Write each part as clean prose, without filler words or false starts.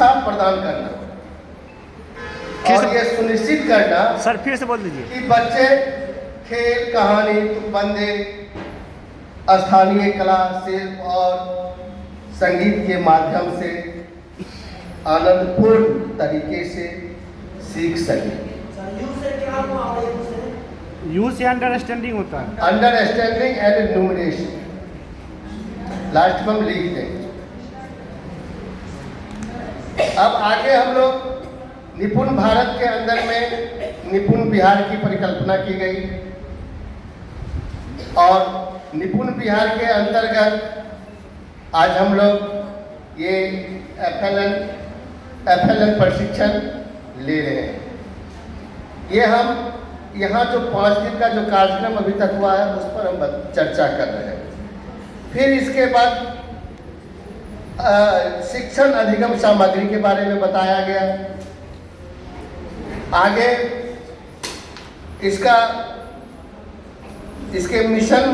शिक्षा प्रदान करना और ये सुनिश्चित करना। सर फिर से बोल दीजिए। कि बच्चे खेल, कहानी, तुकबंदे, स्थानीय कला, शिल्प और संगीत के माध्यम से आनंदपूर्ण तरीके से सीख सकें। यू से अंडरस्टैंडिंग होता है। अंडरस्टैंडिंग एंड न्यूमरेशन लास्ट में हम लिख देंगे। अब आगे हम लोग निपुण भारत के अंदर में निपुण बिहार की परिकल्पना की गई और निपुण बिहार के अंतर्गत आज हम लोग ये FLN प्रशिक्षण ले रहे हैं। ये हम यहाँ जो 5 दिन का जो कार्यक्रम अभी तक हुआ है उस पर हम चर्चा कर रहे हैं। फिर इसके बाद शिक्षण अधिगम सामग्री के बारे में बताया गया। आगे इसके मिशन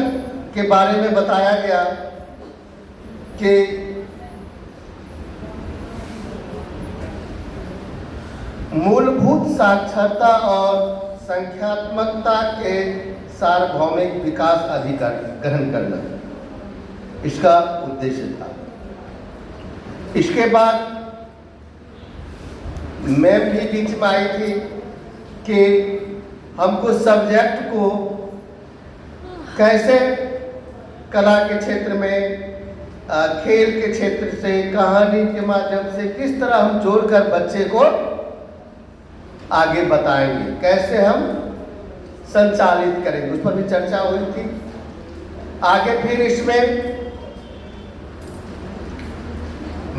के बारे में बताया गया कि मूलभूत साक्षरता और संख्यात्मकता के सार्वभौमिक विकास अधिकार ग्रहण करना इसका उद्देश्य था। इसके बाद मैम भी बीच में आई थी कि हमको सब्जेक्ट को कैसे कला के क्षेत्र में, खेल के क्षेत्र से, कहानी के माध्यम से किस तरह हम जोड़कर बच्चे को आगे बताएंगे, कैसे हम संचालित करेंगे, उस पर भी चर्चा हुई थी। आगे फिर इसमें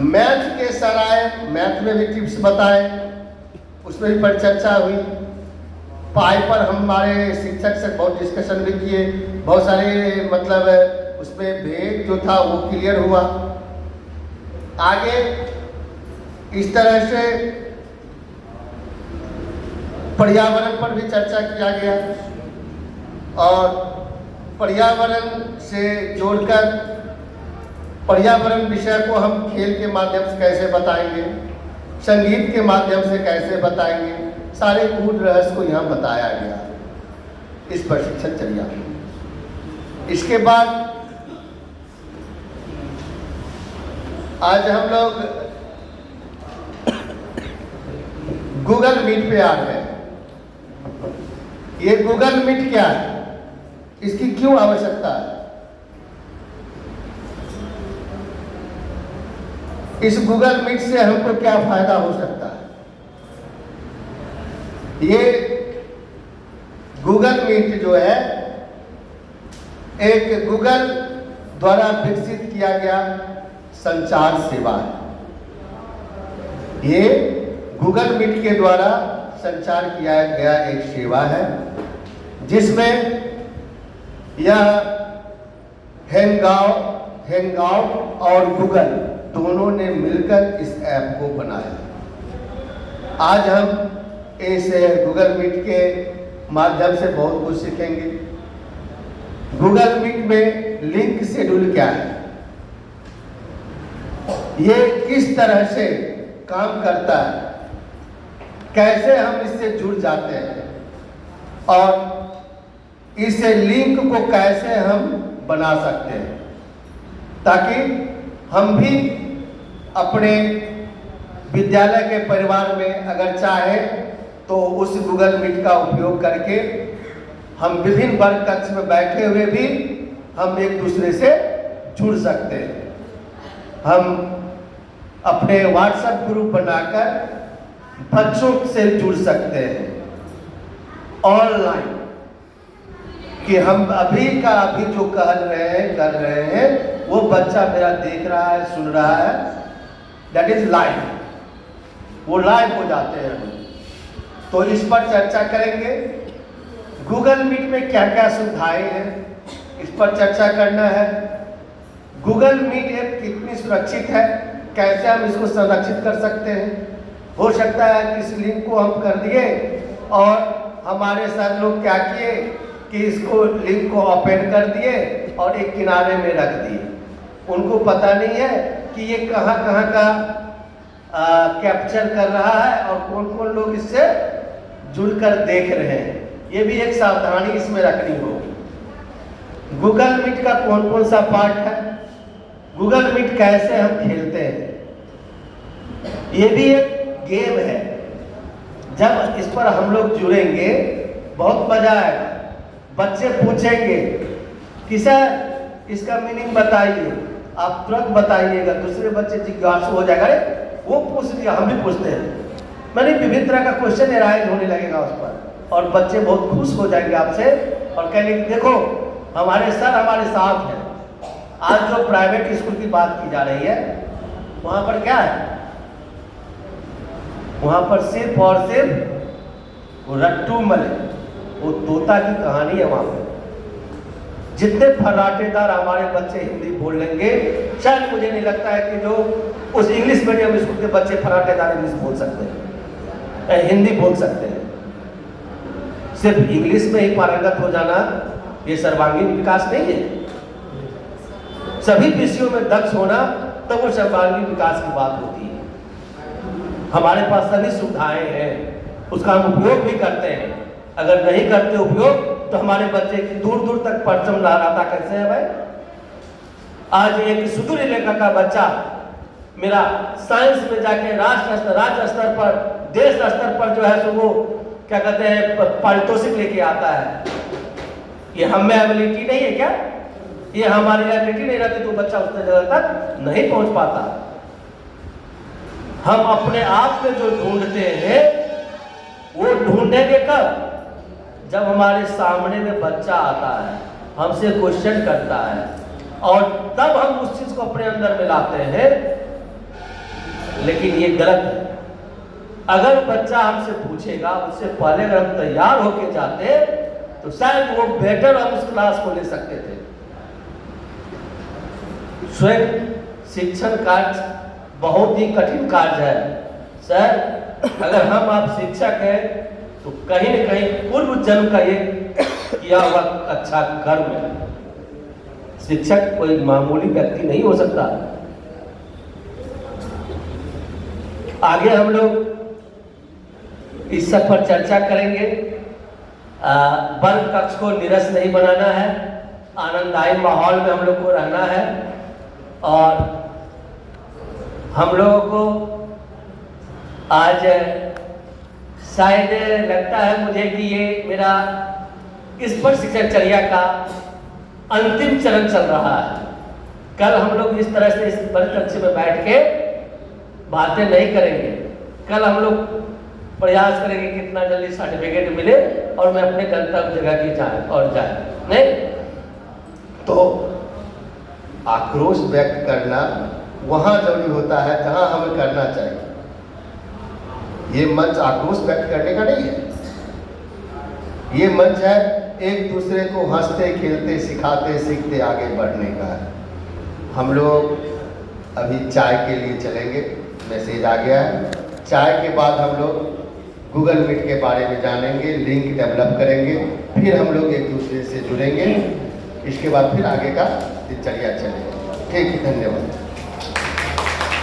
मैथ के सराय, मैथ में भी टिप्स बताए, उसमें भी परिचर्चा हुई। पाई पर हमारे शिक्षक से बहुत डिस्कशन भी किए, बहुत सारे मतलब उसमें भेद जो था वो क्लियर हुआ। आगे इस तरह से पर्यावरण पर भी चर्चा किया गया और पर्यावरण से जोड़कर पर्यावरण विषय को हम खेल के माध्यम से कैसे बताएंगे, संगीत के माध्यम से कैसे बताएंगे, सारे गूढ़ रहस्य को यहाँ बताया गया इस प्रशिक्षण चर्या में। इसके बाद आज हम लोग गूगल मीट पे आ रहे हैं। ये गूगल मीट क्या है, इसकी क्यों आवश्यकता है, इस गूगल मीट से हमको क्या फायदा हो सकता है। ये गूगल मीट जो है एक गूगल द्वारा विकसित किया गया संचार सेवा है। ये गूगल मीट के द्वारा संचार किया गया एक सेवा है जिसमें यह हैंगआउट और गूगल दोनों ने मिलकर इस ऐप को बनाया। आज हम इस गूगल मीट के माध्यम से बहुत कुछ सीखेंगे। गूगल मीट में लिंक शेड्यूल क्या है, ये किस तरह से काम करता है, कैसे हम इससे जुड़ जाते हैं और इस लिंक को कैसे हम बना सकते हैं ताकि हम भी अपने विद्यालय के परिवार में अगर चाहे तो उस गूगल मीट का उपयोग करके हम विभिन्न वर्ग कक्ष में बैठे हुए भी हम एक दूसरे से जुड़ सकते हैं। हम अपने व्हाट्सएप ग्रुप बनाकर बच्चों से जुड़ सकते हैं ऑनलाइन कि हम अभी का अभी जो कर रहे हैं वो बच्चा मेरा देख रहा है, सुन रहा है, दैट इज लाइव, वो लाइव हो जाते हैं। तो इस पर चर्चा करेंगे। गूगल मीट में क्या क्या सुविधाएं हैं, इस पर चर्चा करना है। गूगल मीट ऐप कितनी सुरक्षित है, कैसे हम इसको संरक्षित कर सकते हैं। हो सकता है कि इस लिंक को हम कर दिए और हमारे साथ लोग क्या किए कि इसको लिंक को ओपन कर दिए और एक किनारे में रख दिए। उनको पता नहीं है कि ये कहाँ कहाँ का कैप्चर कर रहा है और कौन कौन लोग इससे जुड़कर देख रहे हैं, ये भी एक सावधानी इसमें रखनी होगी। गूगल मीट का कौन कौन सा पार्ट है, गूगल मीट कैसे हम खेलते हैं, ये भी एक गेम है। जब इस पर हम लोग जुड़ेंगे बहुत मजा आएगा। बच्चे पूछेंगे कि सर इसका मीनिंग बताइए, आप तुरंत बताइएगा, दूसरे बच्चे जिज्ञासु हो जाएगा, अरे वो पूछ लिया हम भी पूछते हैं, मैंने विभिन्न तरह का क्वेश्चन एराइज होने लगेगा उस पर, और बच्चे बहुत खुश हो जाएंगे आपसे और कहेंगे देखो हमारे सर हमारे साथ हैं। आज जो प्राइवेट स्कूल की बात की जा रही है वहां पर क्या है, वहां पर सिर्फ और सिर्फ वो रट्टू मले, वो तोता की कहानी है। वहां पर जितने फर्राटेदार हमारे बच्चे हिंदी बोल लेंगे, शायद मुझे नहीं लगता है कि जो उस इंग्लिश मीडियम स्कूल के बच्चे फर्राटेदार इंग्लिश बोल सकते हैं, हिंदी बोल सकते हैं। सिर्फ इंग्लिश में ही पारंगत हो जाना ये सर्वांगीण विकास नहीं है। सभी विषयों में दक्ष होना तब वो सर्वांगीण विकास की बात होती है। हमारे पास सभी सुविधाएं हैं, उसका हम उपयोग भी करते हैं। अगर नहीं करते उपयोग तो हमारे बच्चे की दूर दूर तक परचम लहराता कैसे है भाई। आज एक सुदूर इलाका का बच्चा मेरा साइंस में जाके राष्ट्र स्तर, राज्य स्तर पर, देश स्तर पर जो है सो वो क्या कहते हैं पारितोषिक लेके आता है। ये हम में एबिलिटी नहीं है क्या, ये हमारी एबिलिटी नहीं रहती तो बच्चा उस जगह तक नहीं पहुंच पाता। हम अपने आप में जो ढूंढते हैं वो ढूंढेंगे कब, जब हमारे सामने में बच्चा आता है, हमसे क्वेश्चन करता है और तब हम उस चीज को अपने अंदर में लाते हैं। लेकिन ये गलत है। अगर बच्चा हमसे पूछेगा, उससे पहले अगर हम तैयार होके जाते तो शायद वो बेटर हम उस क्लास को ले सकते थे। स्वयं शिक्षण कार्य बहुत ही कठिन कार्य है सर। अगर हम आप शिक्षक हैं तो कहीं न कहीं पूर्व जन्म का ये किया हुआ अच्छा कर्म है। शिक्षक कोई मामूली व्यक्ति नहीं हो सकता। आगे हम लोग इस सब पर चर्चा करेंगे। वर्ग कक्ष को नीरस नहीं बनाना है, आनंददायी माहौल में हम लोग को रहना है और हम लोगों को आज शायद लगता है मुझे कि ये मेरा इस पर शिक्षाचर्या का अंतिम चरण चल रहा है। कल हम लोग इस तरह से इस वर्ग कक्ष में बैठ के बातें नहीं करेंगे। कल हम लोग प्रयास करेंगे कितना जल्दी सर्टिफिकेट मिले और मैं अपने गंतव्य जगह की जाए नहीं तो आक्रोश व्यक्त करना वहां जरूरी होता है जहां हमें करना चाहिए। ये मंच आक्रोश व्यक्त करने का नहीं है। ये मंच है एक दूसरे को हंसते खेलते सिखाते सीखते आगे बढ़ने का है। हम लोग अभी चाय के लिए चलेंगे, मैसेज आ गया है। चाय के बाद हम लोग गूगल मीट के बारे में जानेंगे, लिंक डेवलप करेंगे, फिर हम लोग एक दूसरे से जुड़ेंगे। इसके बाद फिर आगे का दिनचर्या चलेगा। ठीक है, धन्यवाद।